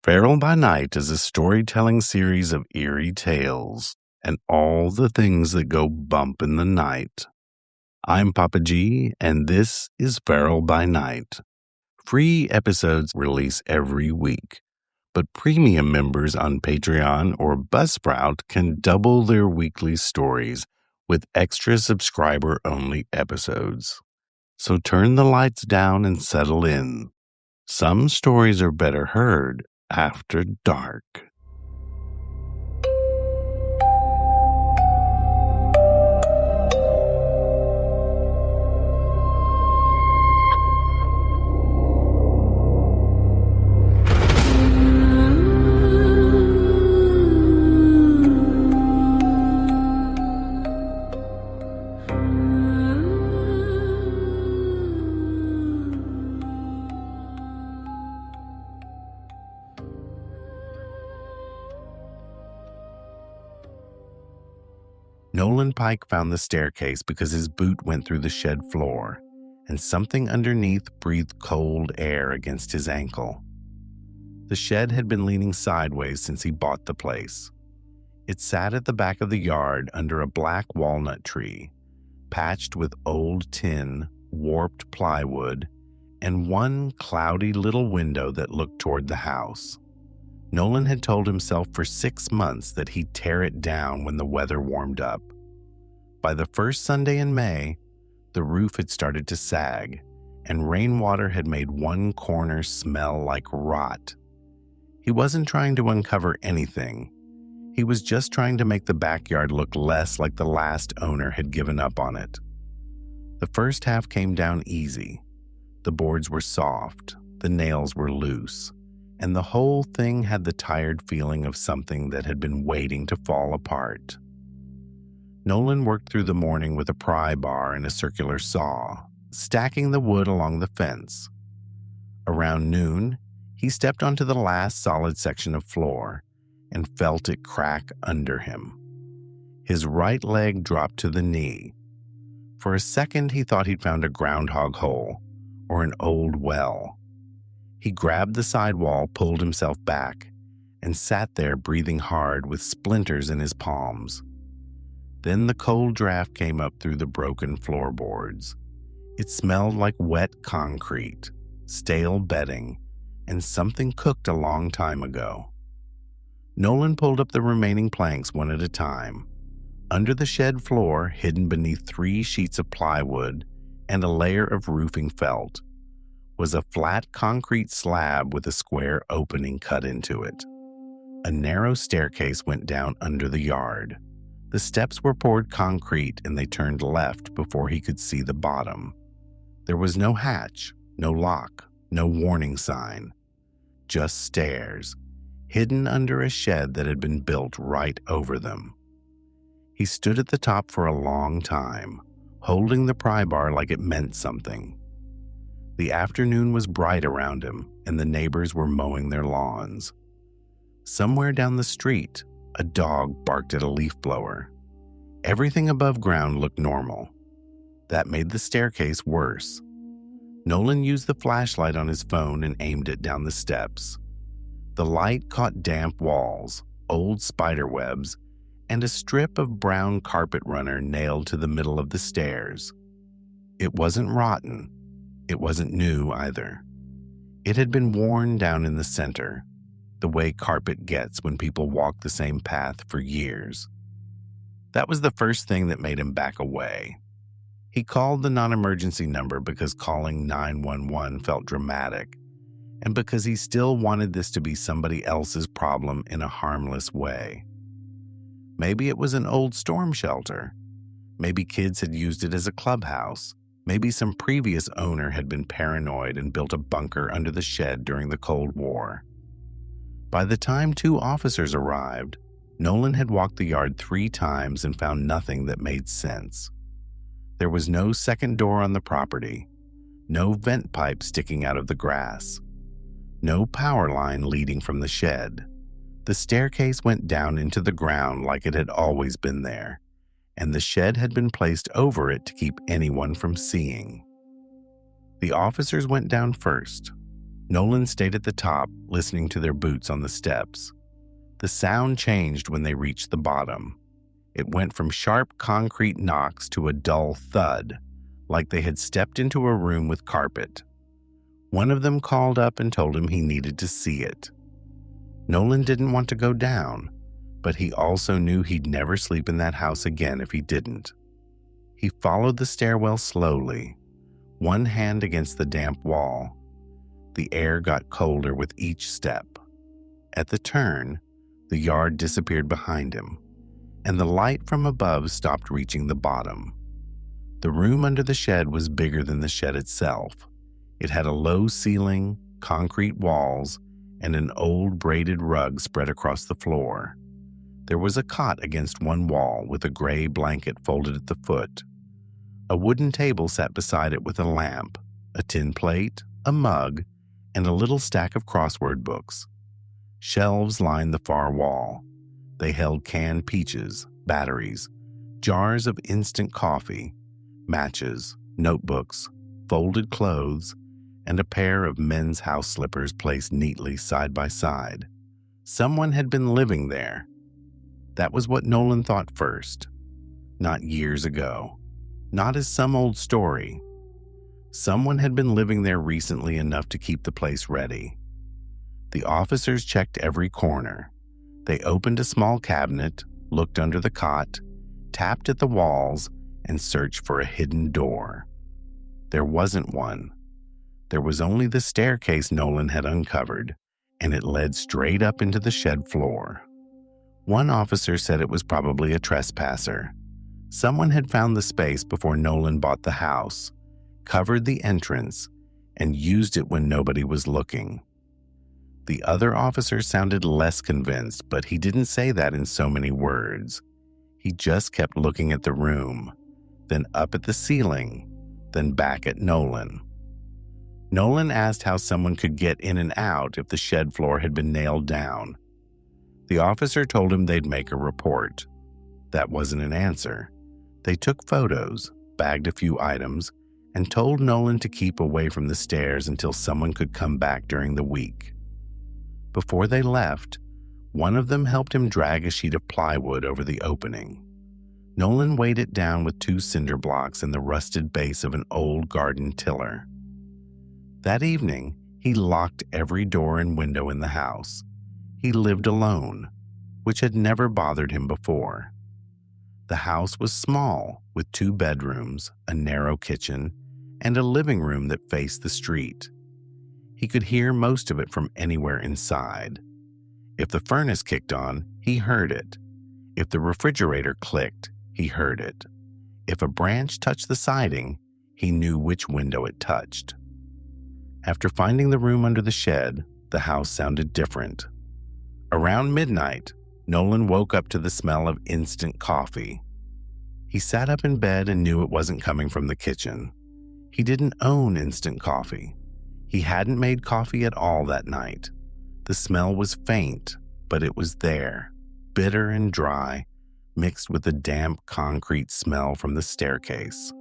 Feral by Night is a storytelling series of eerie tales and all the things that go bump in the night. I'm Papa G, and this is Feral by Night. Free episodes release every week, but premium members on Patreon or Buzzsprout can double their weekly stories with extra subscriber-only episodes. So turn the lights down and settle in. Some stories are better heard after dark. Nolan Pike found the staircase because his boot went through the shed floor, and something underneath breathed cold air against his ankle. The shed had been leaning sideways since he bought the place. It sat at the back of the yard under a black walnut tree, patched with old tin, warped plywood, and one cloudy little window that looked toward the house. Nolan had told himself for 6 months that he'd tear it down when the weather warmed up. By the first Sunday in May, the roof had started to sag, and rainwater had made one corner smell like rot. He wasn't trying to uncover anything. He was just trying to make the backyard look less like the last owner had given up on it. The first half came down easy. The boards were soft, the nails were loose, and the whole thing had the tired feeling of something that had been waiting to fall apart. Nolan worked through the morning with a pry bar and a circular saw, stacking the wood along the fence. Around noon, he stepped onto the last solid section of floor and felt it crack under him. His right leg dropped to the knee. For a second, he thought he'd found a groundhog hole or an old well. He grabbed the sidewall, pulled himself back, and sat there breathing hard with splinters in his palms. Then the cold draft came up through the broken floorboards. It smelled like wet concrete, stale bedding, and something cooked a long time ago. Nolan pulled up the remaining planks one at a time. Under the shed floor, hidden beneath 3 sheets of plywood and a layer of roofing felt, was a flat concrete slab with a square opening cut into it. A narrow staircase went down under the yard. The steps were poured concrete and they turned left before he could see the bottom. There was no hatch, no lock, no warning sign. Just stairs, hidden under a shed that had been built right over them. He stood at the top for a long time, holding the pry bar like it meant something. The afternoon was bright around him, and the neighbors were mowing their lawns. Somewhere down the street, a dog barked at a leaf blower. Everything above ground looked normal. That made the staircase worse. Nolan used the flashlight on his phone and aimed it down the steps. The light caught damp walls, old spider webs, and a strip of brown carpet runner nailed to the middle of the stairs. It wasn't rotten. It wasn't new either. It had been worn down in the center, the way carpet gets when people walk the same path for years. That was the first thing that made him back away. He called the non-emergency number because calling 911 felt dramatic, and because he still wanted this to be somebody else's problem in a harmless way. Maybe it was an old storm shelter. Maybe kids had used it as a clubhouse. Maybe some previous owner had been paranoid and built a bunker under the shed during the Cold War. By the time 2 officers arrived, Nolan had walked the yard 3 times and found nothing that made sense. There was no second door on the property, no vent pipe sticking out of the grass, no power line leading from the shed. The staircase went down into the ground like it had always been there, and the shed had been placed over it to keep anyone from seeing. The officers went down first. Nolan stayed at the top, listening to their boots on the steps. The sound changed when they reached the bottom. It went from sharp concrete knocks to a dull thud, like they had stepped into a room with carpet. One of them called up and told him he needed to see it. Nolan didn't want to go down, but he also knew he'd never sleep in that house again if he didn't. He followed the stairwell slowly, one hand against the damp wall. The air got colder with each step. At the turn, the yard disappeared behind him, and the light from above stopped reaching the bottom. The room under the shed was bigger than the shed itself. It had a low ceiling, concrete walls, and an old braided rug spread across the floor. There was a cot against one wall with a gray blanket folded at the foot. A wooden table sat beside it with a lamp, a tin plate, a mug, and a little stack of crossword books. Shelves lined the far wall. They held canned peaches, batteries, jars of instant coffee, matches, notebooks, folded clothes, and a pair of men's house slippers placed neatly side by side. Someone had been living there. That was what Nolan thought first. Not years ago. Not as some old story. Someone had been living there recently enough to keep the place ready. The officers checked every corner. They opened a small cabinet, looked under the cot, tapped at the walls, and searched for a hidden door. There wasn't one. There was only the staircase Nolan had uncovered, and it led straight up into the shed floor. One officer said it was probably a trespasser. Someone had found the space before Nolan bought the house, covered the entrance, and used it when nobody was looking. The other officer sounded less convinced, but he didn't say that in so many words. He just kept looking at the room, then up at the ceiling, then back at Nolan. Nolan asked how someone could get in and out if the shed floor had been nailed down. The officer told him they'd make a report. That wasn't an answer. They took photos, bagged a few items, and told Nolan to keep away from the stairs until someone could come back during the week. Before they left, one of them helped him drag a sheet of plywood over the opening. Nolan weighed it down with 2 cinder blocks and the rusted base of an old garden tiller. That evening, he locked every door and window in the house. He lived alone, which had never bothered him before. The house was small, with 2 bedrooms, a narrow kitchen, and a living room that faced the street. He could hear most of it from anywhere inside. If the furnace kicked on, he heard it. If the refrigerator clicked, he heard it. If a branch touched the siding, he knew which window it touched. After finding the room under the shed, the house sounded different. Around midnight, Nolan woke up to the smell of instant coffee. He sat up in bed and knew it wasn't coming from the kitchen. He didn't own instant coffee. He hadn't made coffee at all that night. The smell was faint, but it was there, bitter and dry, mixed with the damp concrete smell from the staircase.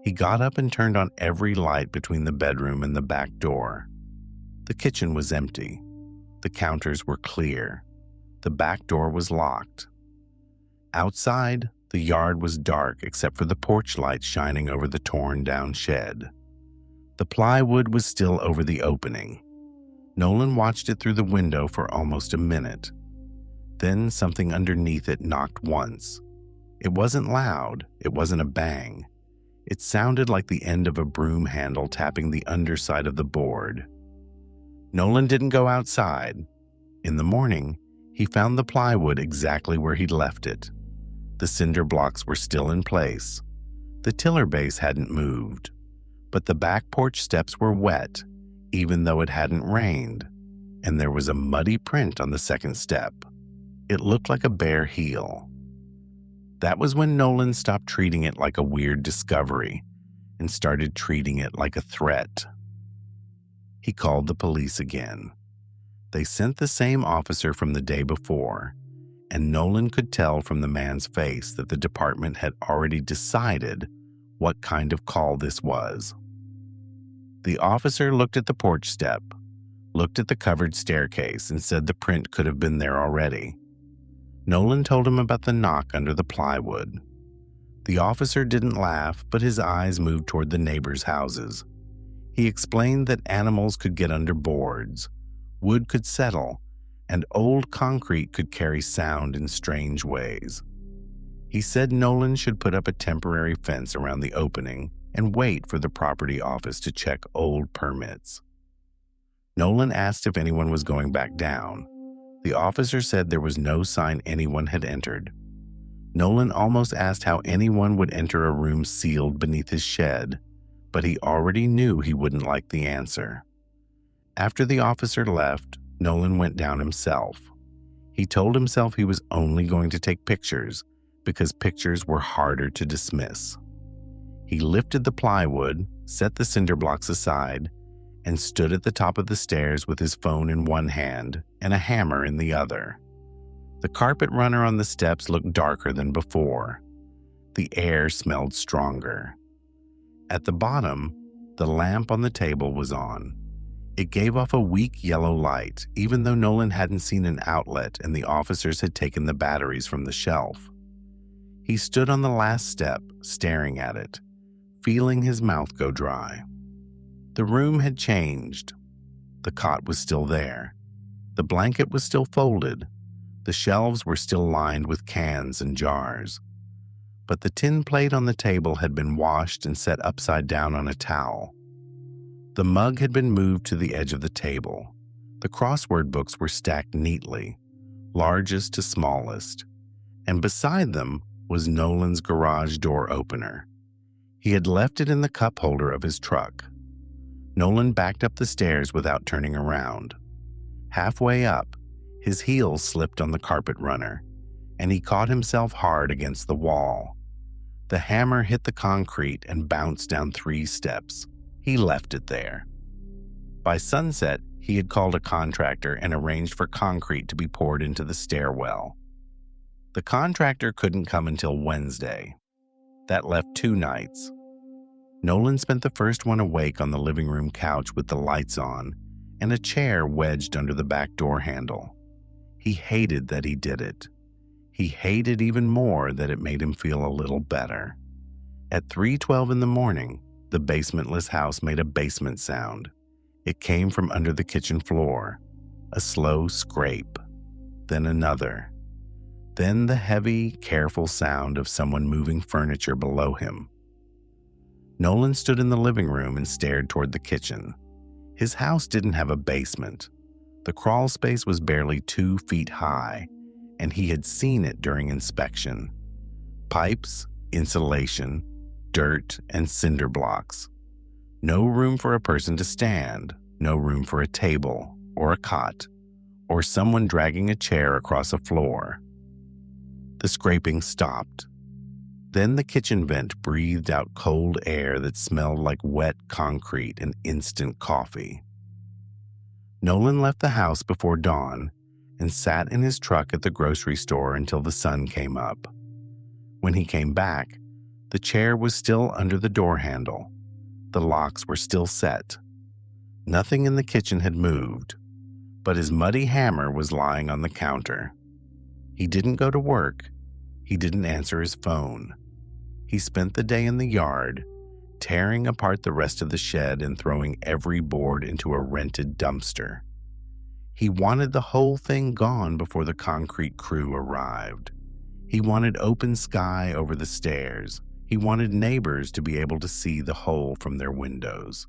He got up and turned on every light between the bedroom and the back door. The kitchen was empty. The counters were clear. The back door was locked. Outside, the yard was dark except for the porch light shining over the torn-down shed. The plywood was still over the opening. Nolan watched it through the window for almost a minute. Then something underneath it knocked once. It wasn't loud. It wasn't a bang. It sounded like the end of a broom handle tapping the underside of the board. Nolan didn't go outside. In the morning, he found the plywood exactly where he'd left it. The cinder blocks were still in place. The tiller base hadn't moved, but the back porch steps were wet, even though it hadn't rained, and there was a muddy print on the second step. It looked like a bare heel. That was when Nolan stopped treating it like a weird discovery and started treating it like a threat. He called the police again. They sent the same officer from the day before, and Nolan could tell from the man's face that the department had already decided what kind of call this was. The officer looked at the porch step, looked at the covered staircase, and said the print could have been there already. Nolan told him about the knock under the plywood. The officer didn't laugh, but his eyes moved toward the neighbors' houses. He explained that animals could get under boards, wood could settle, and old concrete could carry sound in strange ways. He said Nolan should put up a temporary fence around the opening and wait for the property office to check old permits. Nolan asked if anyone was going back down. The officer said there was no sign anyone had entered. Nolan almost asked how anyone would enter a room sealed beneath his shed, but he already knew he wouldn't like the answer. After the officer left, Nolan went down himself. He told himself he was only going to take pictures because pictures were harder to dismiss. He lifted the plywood, set the cinder blocks aside, and stood at the top of the stairs with his phone in one hand and a hammer in the other. The carpet runner on the steps looked darker than before. The air smelled stronger. At the bottom, the lamp on the table was on. It gave off a weak yellow light, even though Nolan hadn't seen an outlet and the officers had taken the batteries from the shelf. He stood on the last step, staring at it, feeling his mouth go dry. The room had changed. The cot was still there. The blanket was still folded. The shelves were still lined with cans and jars. But the tin plate on the table had been washed and set upside down on a towel. The mug had been moved to the edge of the table. The crossword books were stacked neatly, largest to smallest, and beside them was Nolan's garage door opener. He had left it in the cup holder of his truck. Nolan backed up the stairs without turning around. Halfway up, his heels slipped on the carpet runner, and he caught himself hard against the wall. The hammer hit the concrete and bounced down 3 steps. He left it there. By sunset, he had called a contractor and arranged for concrete to be poured into the stairwell. The contractor couldn't come until Wednesday. That left 2 nights. Nolan spent the first one awake on the living room couch with the lights on and a chair wedged under the back door handle. He hated that he did it. He hated even more that it made him feel a little better. At 3:12 in the morning, the basementless house made a basement sound. It came from under the kitchen floor, a slow scrape, then another, then the heavy, careful sound of someone moving furniture below him. Nolan stood in the living room and stared toward the kitchen. His house didn't have a basement. The crawl space was barely 2 feet high, and he had seen it during inspection. Pipes, insulation, dirt, and cinder blocks. No room for a person to stand, no room for a table, or a cot, or someone dragging a chair across a floor. The scraping stopped. Then the kitchen vent breathed out cold air that smelled like wet concrete and instant coffee. Nolan left the house before dawn and sat in his truck at the grocery store until the sun came up. When he came back, the chair was still under the door handle. The locks were still set. Nothing in the kitchen had moved, but his muddy hammer was lying on the counter. He didn't go to work. He didn't answer his phone. He spent the day in the yard, tearing apart the rest of the shed and throwing every board into a rented dumpster. He wanted the whole thing gone before the concrete crew arrived. He wanted open sky over the stairs. He wanted neighbors to be able to see the hole from their windows.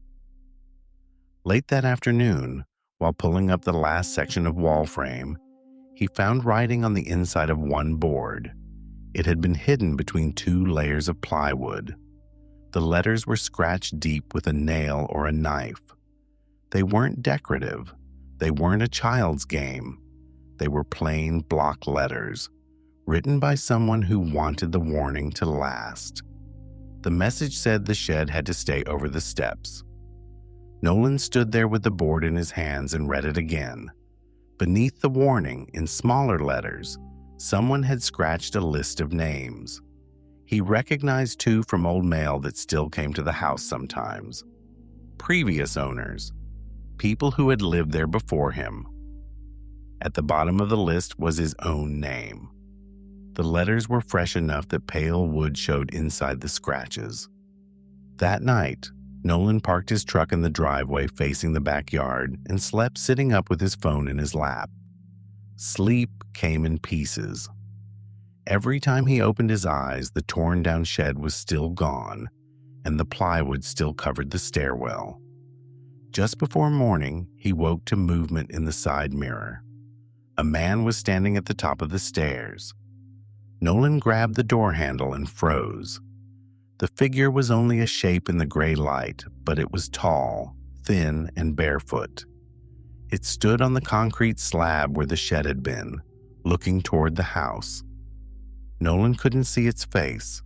Late that afternoon, while pulling up the last section of wall frame, he found writing on the inside of one board. It had been hidden between 2 layers of plywood. The letters were scratched deep with a nail or a knife. They weren't decorative. They weren't a child's game. They were plain block letters, written by someone who wanted the warning to last. The message said the shed had to stay over the steps. Nolan stood there with the board in his hands and read it again. Beneath the warning, in smaller letters, someone had scratched a list of names. He recognized 2 from old mail that still came to the house sometimes. Previous owners. people who had lived there before him. At the bottom of the list was his own name. The letters were fresh enough that pale wood showed inside the scratches. That night, Nolan parked his truck in the driveway facing the backyard and slept sitting up with his phone in his lap. Sleep came in pieces. Every time he opened his eyes, the torn-down shed was still gone, and the plywood still covered the stairwell. Just before morning, he woke to movement in the side mirror. A man was standing at the top of the stairs. Nolan grabbed the door handle and froze. The figure was only a shape in the gray light, but it was tall, thin, and barefoot. It stood on the concrete slab where the shed had been, looking toward the house. Nolan couldn't see its face.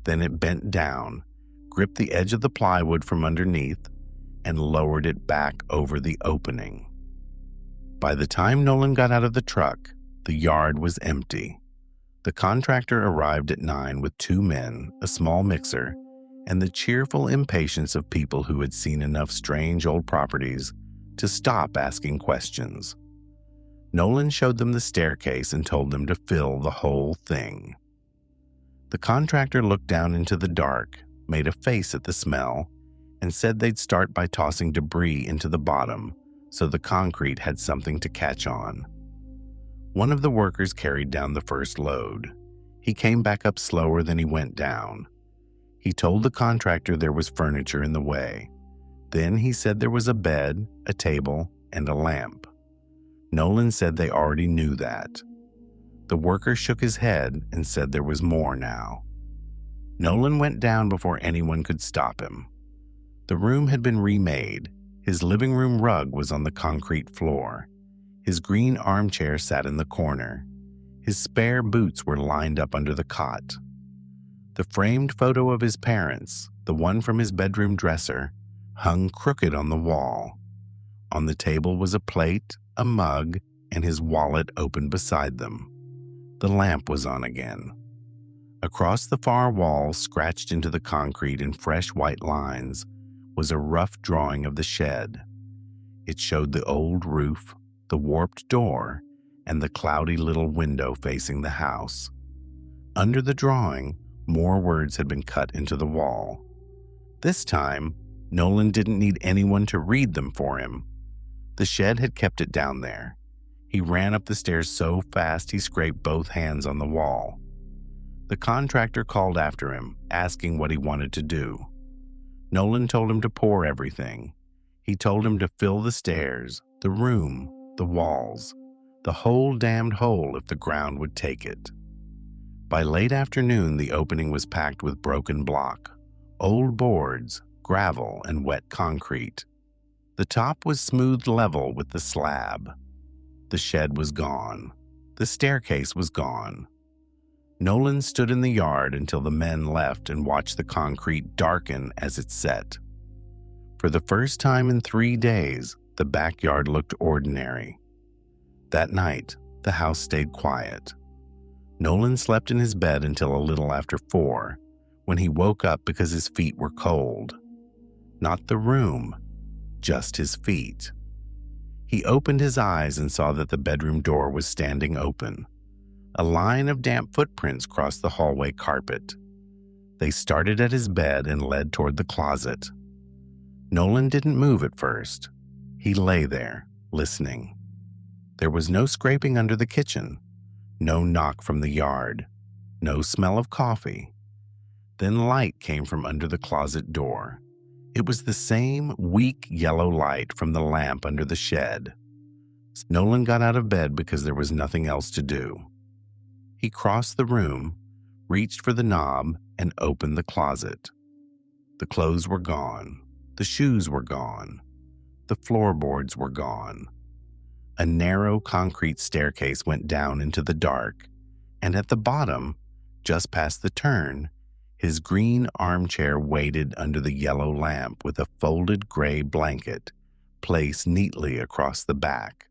Then it bent down, gripped the edge of the plywood from underneath, and lowered it back over the opening. By the time Nolan got out of the truck, the yard was empty. The contractor arrived at 9 with 2 men, a small mixer, and the cheerful impatience of people who had seen enough strange old properties to stop asking questions. Nolan showed them the staircase and told them to fill the whole thing. The contractor looked down into the dark, made a face at the smell, and said they'd start by tossing debris into the bottom so the concrete had something to catch on. One of the workers carried down the first load. He came back up slower than he went down. He told the contractor there was furniture in the way. Then he said there was a bed, a table, and a lamp. Nolan said they already knew that. The worker shook his head and said there was more now. Nolan went down before anyone could stop him. The room had been remade. His living room rug was on the concrete floor. His green armchair sat in the corner. His spare boots were lined up under the cot. The framed photo of his parents, the one from his bedroom dresser, hung crooked on the wall. On the table was a plate, a mug, and his wallet open beside them. The lamp was on again. Across the far wall, scratched into the concrete in fresh white lines, was a rough drawing of the shed. It showed the old roof, the warped door, and the cloudy little window facing the house. Under the drawing, more words had been cut into the wall. This time, Nolan didn't need anyone to read them for him. The shed had kept it down there. He ran up the stairs so fast he scraped both hands on the wall. The contractor called after him, asking what he wanted to do. Nolan told him to pour everything. He told him to fill the stairs, the room, the walls, the whole damned hole if the ground would take it. By late afternoon, the opening was packed with broken block, old boards, gravel, and wet concrete. The top was smoothed level with the slab. The shed was gone. The staircase was gone. Nolan stood in the yard until the men left and watched the concrete darken as it set. For the first time in 3 days, the backyard looked ordinary. That night, the house stayed quiet. Nolan slept in his bed until a little after 4, when he woke up because his feet were cold. Not the room, just his feet. He opened his eyes and saw that the bedroom door was standing open. A line of damp footprints crossed the hallway carpet. They started at his bed and led toward the closet. Nolan didn't move at first. He lay there, listening. There was no scraping under the kitchen, no knock from the yard, no smell of coffee. Then light came from under the closet door. It was the same weak yellow light from the lamp under the shed. Nolan got out of bed because there was nothing else to do. He crossed the room, reached for the knob, and opened the closet. The clothes were gone. The shoes were gone. The floorboards were gone. A narrow concrete staircase went down into the dark, and at the bottom, just past the turn, his green armchair waited under the yellow lamp with a folded gray blanket placed neatly across the back.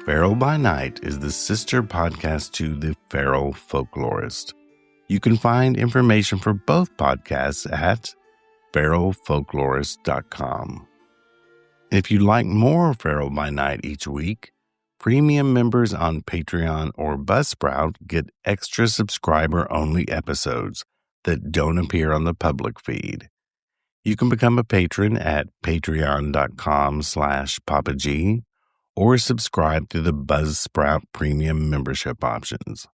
Feral by Night is the sister podcast to The Feral Folklorist. You can find information for both podcasts at feralfolklorist.com. If you'd like more Feral by Night each week, premium members on Patreon or Buzzsprout get extra subscriber-only episodes that don't appear on the public feed. You can become a patron at patreon.com/PapaG or subscribe through the Buzzsprout premium membership options.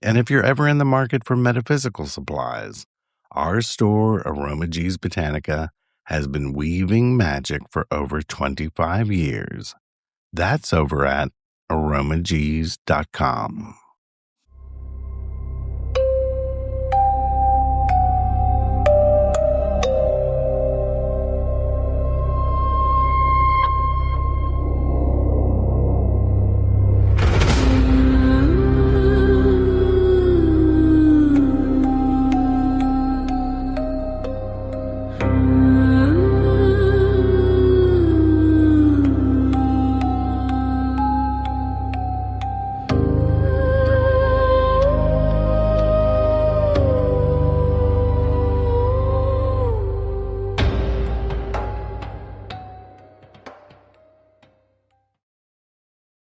And if you're ever in the market for metaphysical supplies, our store, Aroma G's Botanica, has been weaving magic for over 25 years. That's over at aromags.com.